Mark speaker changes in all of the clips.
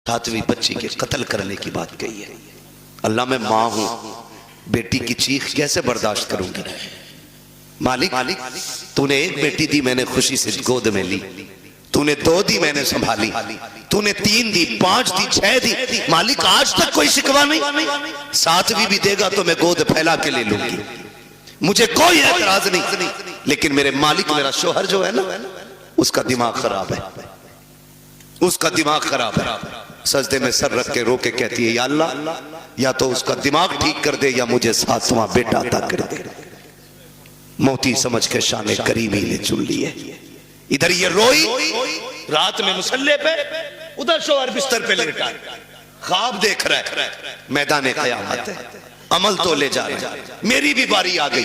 Speaker 1: 7ویں بچی کے قتل کرنے کی بات کہی ہے۔ اللہ میں ماں ہوں، بیٹی کی چیخ کیسے برداشت کروں گی؟ مالک تو نے ایک بیٹی دی، میں نے خوشی سے گود میں لی، تو نے 2 دی، میں نے سنبھالی، تو نے 3 دی، 5 دی، 6 دی، مالک آج تک کوئی شکوہ نہیں، 7ویں بھی دے گا تو میں گود پھیلا کے لے لوں گی، مجھے کوئی اعتراض نہیں، لیکن میرے مالک میرا شوہر جو ہے نا، اس کا دماغ خراب ہے، اس کا دماغ خراب ہے۔ سجدے میں سر رکھ کے رو کے کہتی ہے، یا اللہ یا تو اس کا دماغ ٹھیک کر دے یا مجھے 7واں بیٹا عطا کر دے۔ موتی سمجھ کے شان کریمی نے چن لی ہے۔ ادھر یہ روئی رات میں مصلے پہ، ادھر شوہر بستر پہ لیٹا ہے، خواب دیکھ رہا ہے، میدان قیامت ہے، عمل تو لے جا رہے ہیں، میری بھی باری آ گئی،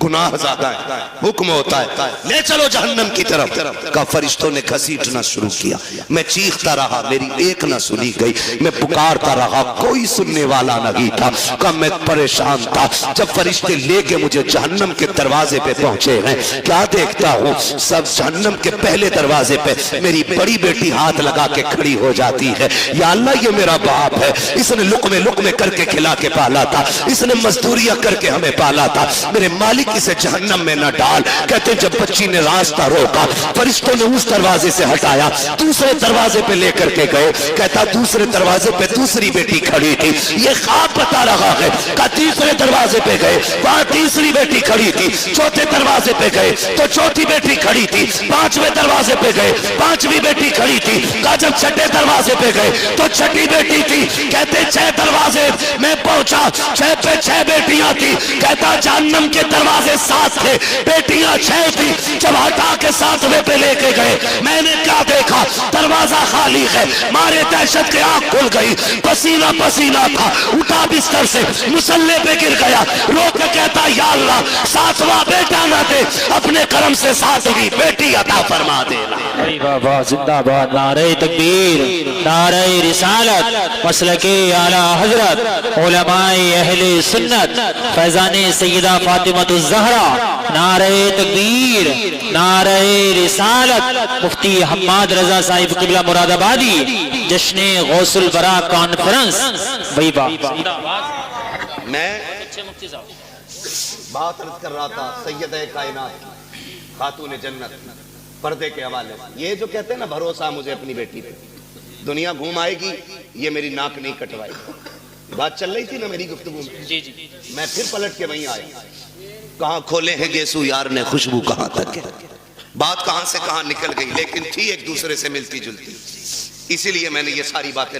Speaker 1: گناہ زیادہ ہے، حکم ہوتا ہے لے چلو جہنم کی طرف، کا فرشتوں نے گھسیٹنا شروع کیا، میں چیختا رہا، میری ایک نہ سنی گئی، میں پکارتا رہا، کوئی سننے والا نہیں تھا، کہ میں پریشان تھا۔ جب فرشتے لے کے مجھے جہنم کے دروازے پہ پہنچے ہیں، کیا دیکھتا ہوں، سب جہنم کے پہلے دروازے پہ میری بڑی بیٹی ہاتھ لگا کے کھڑی ہو جاتی ہے، یا اللہ یہ میرا باپ ہے، اس نے لقمے لقمے کر کے کھلا کے پالا تھا، اس نے مزدوریاں کر کے ہمیں پالا تھا، میرے مالک اسے جہنم میں نہ ڈال۔ کہتے جب بچی نے راستہ روکا، فرشتوں نے اس دروازے سے ہٹایا، دوسرے دروازے پہ لے کر کے گئے، کہتا دوسرے دروازے پہ دوسری بیٹی کھڑی تھی، یہ خواب بتا رہا ہے، کہ تیسرے دروازے پہ گئے، وہاں تیسری بیٹی کھڑی تھی، چوتھے دروازے پہ گئے تو چوتھی بیٹی کھڑی تھی، 5ویں دروازے پہ گئے 5ویں بیٹی کھڑی تھی، کہا جب 6 دروازے پہ گئے تو 6 بیٹی تھی، کہتے 6 دروازے میں پہنچا، 6 پہ 6 بیٹیاں تھی، کہتا جہنم کے دروازے 7 تھے، بیٹیاں 6 تھی، جب ہٹا کے 7ویں پہ لے کے گئے، میں نے کیا دیکھا، دروازہ خالی ہے، مارے دہشت کے آنکھ کھل گئی، پسینہ پسینہ تھا، اٹھا بستر سے مصلے پہ گر گیا، رو کے کہتا یا اللہ 7واں بیٹا نہ دے، اپنے کرم سے 7ویں بیٹی عطا فرما دے۔
Speaker 2: بابا زندہ باد، نعرہ تکبیر، نعرہ رسالت، مسلک اعلی حضرت، علماء اہل سنت، فیضان سیدہ فاطمہ الزہرا، نعرہ تکبیر، نعرہ رسالت، مفتی حماد رضا صاحب قبلہ مراد آبادی، جشن غوث البرا کانفرنس۔
Speaker 1: میں بات عرض کر رہا تھا سیدہ کائنات خاتون جنت پردے کے حوالے سے، یہ جو کہتے ہیں نا بھروسہ مجھے اپنی بیٹی پہ، دنیا گھوم آئے گی یہ میری ناک نہیں کٹوائے گی، بات چل رہی تھی نا میری گفتگو میں، میں پھر پلٹ کے وہیں آیا، کہاں کھولے ہیں گیسو یار نے خوشبو کہاں تک ہے، بات کہاں سے کہاں نکل گئی، لیکن تھی ایک دوسرے سے ملتی جلتی، اسی لیے میں نے یہ ساری باتیں